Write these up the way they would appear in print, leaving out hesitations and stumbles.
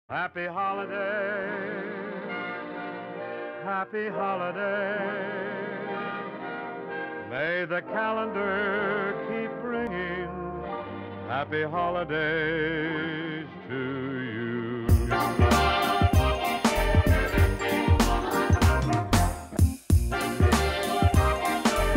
Happy holiday, happy holiday. May the calendar keep ringing. Happy holidays to you.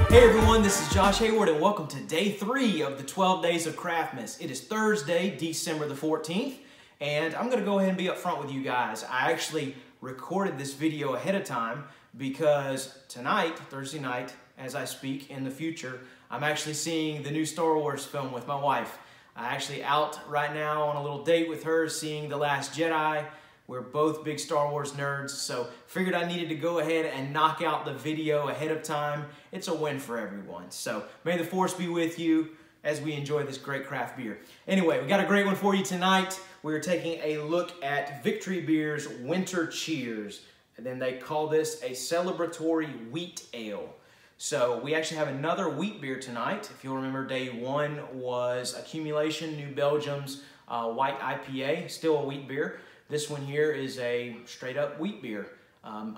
Hey everyone, this is Josh Hayward and welcome to day 3 of the 12 days of CRAFTmas. It is Thursday, December the 14th, and I'm going to go ahead and be upfront with you guys. I actually recorded this video ahead of time because tonight, Thursday night, as I speak in the future, I'm actually seeing the new Star Wars film with my wife. I'm actually out right now on a little date with her, seeing The Last Jedi. We're both big Star Wars nerds, so figured I needed to go ahead and knock out the video ahead of time. It's a win for everyone. So may the force be with you as we enjoy this great craft beer. Anyway, we got a great one for you tonight. We're taking a look at Victory Beer's Winter Cheers. And then they call this a celebratory wheat ale. So we actually have another wheat beer tonight. If you'll remember, day 1 was Accumulation, New Belgium's white IPA, still a wheat beer. This one here is a straight up wheat beer.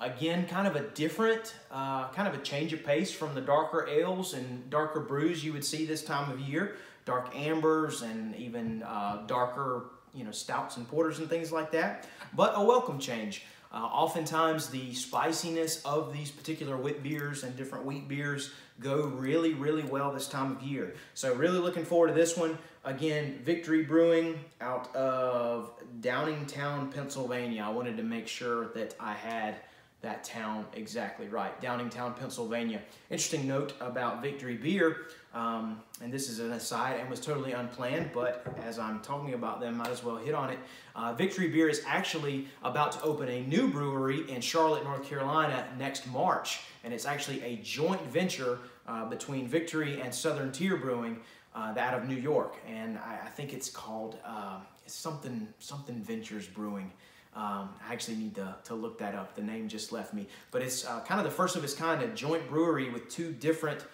Again, kind of a different, kind of a change of pace from the darker ales and darker brews you would see this time of year. Dark ambers and even darker, stouts and porters and things like that. But a welcome change. Oftentimes the spiciness of these particular wit beers and different wheat beers go really, really well this time of year. So really looking forward to this one. Again, Victory Brewing out of Downingtown, Pennsylvania. I wanted to make sure that I had that town exactly right. Downingtown, Pennsylvania. Interesting note about Victory Beer, and this is an aside and was totally unplanned, but as I'm talking about them, might as well hit on it. Victory Beer is actually about to open a new brewery in Charlotte, North Carolina next March, and it's actually a joint venture between Victory and Southern Tier Brewing out of New York, and I think it's called something Ventures Brewing. I actually need to look that up. The name just left me. But it's kind of the first of its kind, a joint brewery with two different,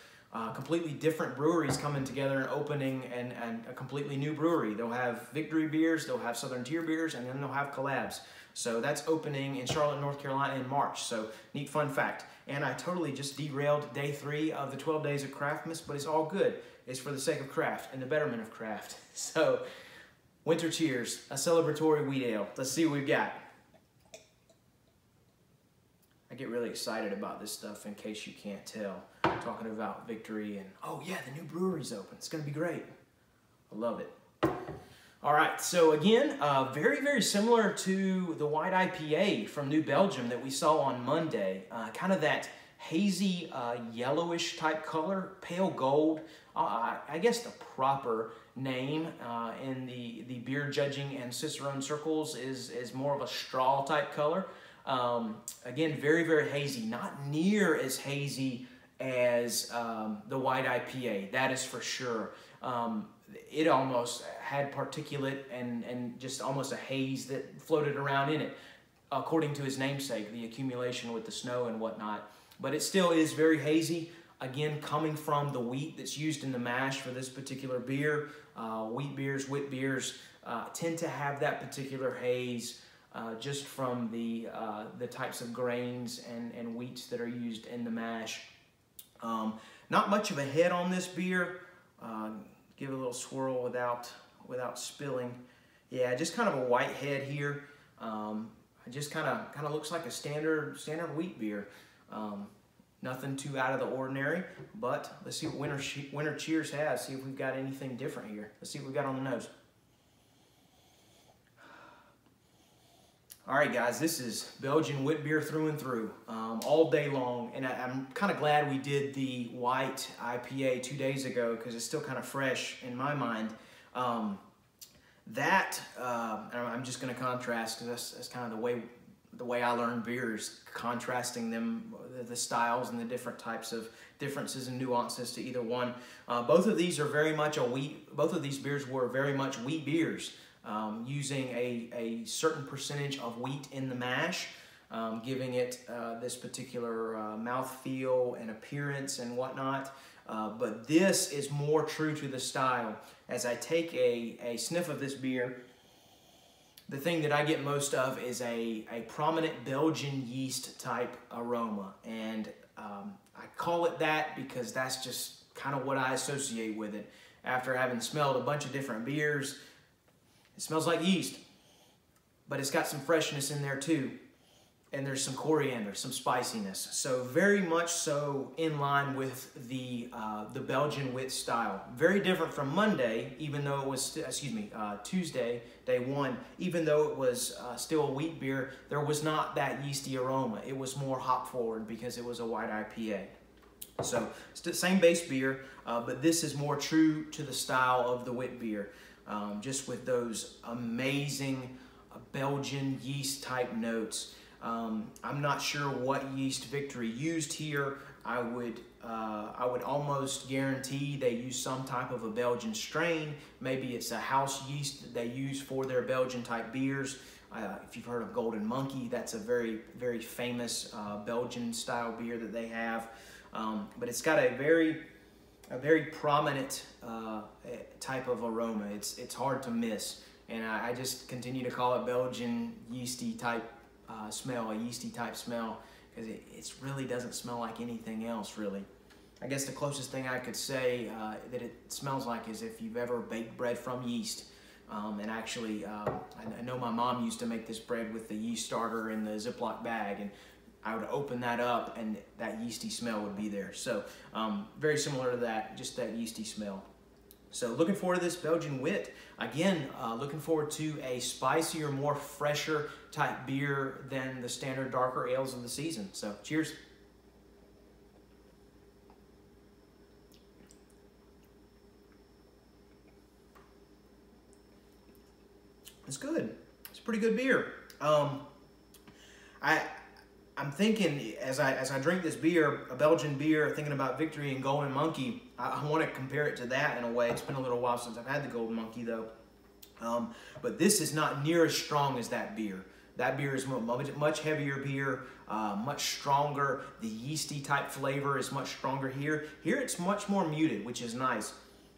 completely different breweries coming together and opening and a completely new brewery. They'll have Victory beers, they'll have Southern Tier beers, and then they'll have collabs. So that's opening in Charlotte, North Carolina in March. So neat fun fact. And I totally just derailed day 3 of the 12 days of CRAFTmas, but it's all good. It's for the sake of craft and the betterment of craft. So Winter Cheers, a celebratory wheat ale. Let's see what we've got. I get really excited about this stuff in case you can't tell. I'm talking about Victory and, oh yeah, the new brewery's open. It's gonna be great. I love it. All right, so again, very, very similar to the white IPA from New Belgium that we saw on Monday. Kind of that hazy, yellowish type color, pale gold. I guess the proper name in the beer judging and Cicerone circles is more of a straw type color. Again, very, very hazy, not near as hazy as the white IPA, that is for sure. It almost had particulate and just almost a haze that floated around in it, according to his namesake, the accumulation with the snow and whatnot. But it still is very hazy. Again, coming from the wheat that's used in the mash for this particular beer. Wheat beers, wit beers tend to have that particular haze just from the types of grains and wheats that are used in the mash. Not much of a head on this beer. Give it a little swirl without spilling. Yeah, just kind of a white head here. It just kind of looks like a standard wheat beer. Nothing too out of the ordinary, but let's see what Winter Cheers has. See if we've got anything different here. Let's see what we've got on the nose. All right, guys, this is Belgian wit beer through and through, all day long. And I'm kind of glad we did the white IPA 2 days ago because it's still kind of fresh in my mind. I'm just going to contrast because that's kind of the way I learn beers, contrasting them, the styles and the different types of differences and nuances to either one. Both of these are very much both of these beers were very much wheat beers, using a certain percentage of wheat in the mash, giving it this particular mouthfeel and appearance and whatnot. But this is more true to the style. As I take a sniff of this beer, the thing that I get most of is a prominent Belgian yeast type aroma. And I call it that because that's just kind of what I associate with it. After having smelled a bunch of different beers, it smells like yeast, but it's got some freshness in there too. And there's some coriander, some spiciness. So very much so in line with the Belgian Wit style. Very different from Monday, even though it was, Tuesday, day one, even though it was still a wheat beer, there was not that yeasty aroma. It was more hop forward because it was a white IPA. So same base beer, but this is more true to the style of the wit beer. Just with those amazing Belgian yeast type notes. I'm not sure what yeast Victory used here. I would almost guarantee they use some type of a Belgian strain. Maybe it's a house yeast that they use for their Belgian type beers. If you've heard of Golden Monkey, that's a very, very famous Belgian style beer that they have. But it's got a very prominent type of aroma. It's hard to miss. And I just continue to call it Belgian yeasty type smell, a yeasty type smell, because it really doesn't smell like anything else, really. I guess the closest thing I could say that it smells like is if you've ever baked bread from yeast. And actually, I know my mom used to make this bread with the yeast starter in the Ziploc bag, and I would open that up and that yeasty smell would be there. So very similar to that, just that yeasty smell. So looking forward to this Belgian Wit. Again, looking forward to a spicier, more fresher type beer than the standard darker ales of the season. So cheers. It's good. It's a pretty good beer. I'm thinking as I drink this beer, a Belgian beer, thinking about Victory and Golden Monkey, I want to compare it to that in a way. It's been a little while since I've had the Golden Monkey though. But this is not near as strong as that beer. That beer is much heavier beer, much stronger. The yeasty type flavor is much stronger here. Here it's much more muted, which is nice.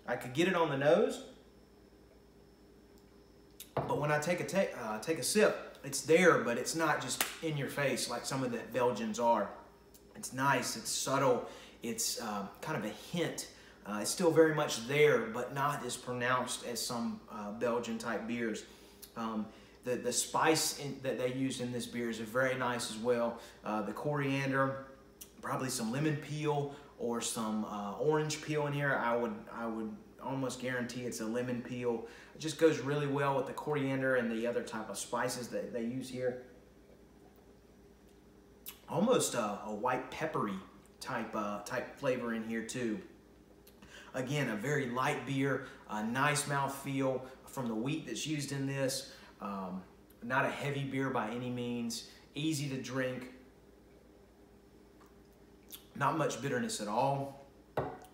I could get it on the nose, but when I take a sip, it's there, but it's not just in your face like some of the Belgians are. It's nice, it's subtle, it's kind of a hint. It's still very much there, but not as pronounced as some Belgian type beers. The spice that they use in this beer is very nice as well. The coriander, probably some lemon peel or some orange peel in here. I would almost guarantee it's a lemon peel. It just goes really well with the coriander and the other type of spices that they use here. Almost a white peppery type flavor in here too. Again, a very light beer, a nice mouthfeel from the wheat that's used in this. Not a heavy beer by any means. Easy to drink. Not much bitterness at all.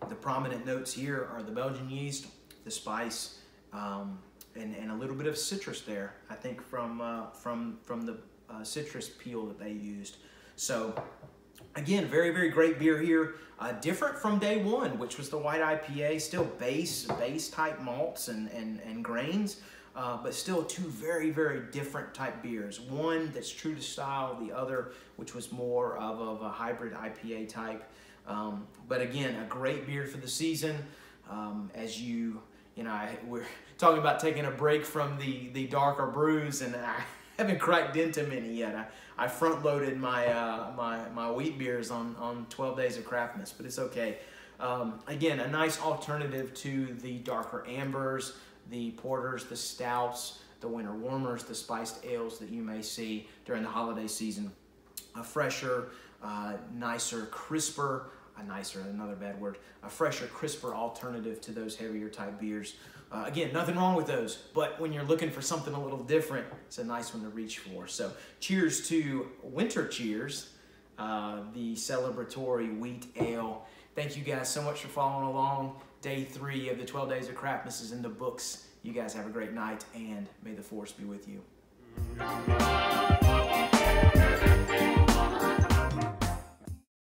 The prominent notes here are the Belgian yeast, the spice, and a little bit of citrus there, I think from the citrus peel that they used. So again, very, very great beer here. Different from day one, which was the white IPA, still base type malts and grains, but still two very, very different type beers. One that's true to style, the other which was more of a hybrid IPA type. But again, a great beer for the season. As we're talking about taking a break from the darker brews, and I haven't cracked into many yet. I front loaded my wheat beers on 12 days of CRAFTmas, but it's okay. Again, a nice alternative to the darker ambers, the porters, the stouts, the winter warmers, the spiced ales that you may see during the holiday season. A fresher, nicer, crisper, a fresher, crisper alternative to those heavier type beers. Again, nothing wrong with those, but when you're looking for something a little different, it's a nice one to reach for. So cheers to Winter Cheers, the celebratory wheat ale. Thank you guys so much for following along. Day 3 of the 12 Days of CRAFTmas is in the books. You guys have a great night, and may the force be with you.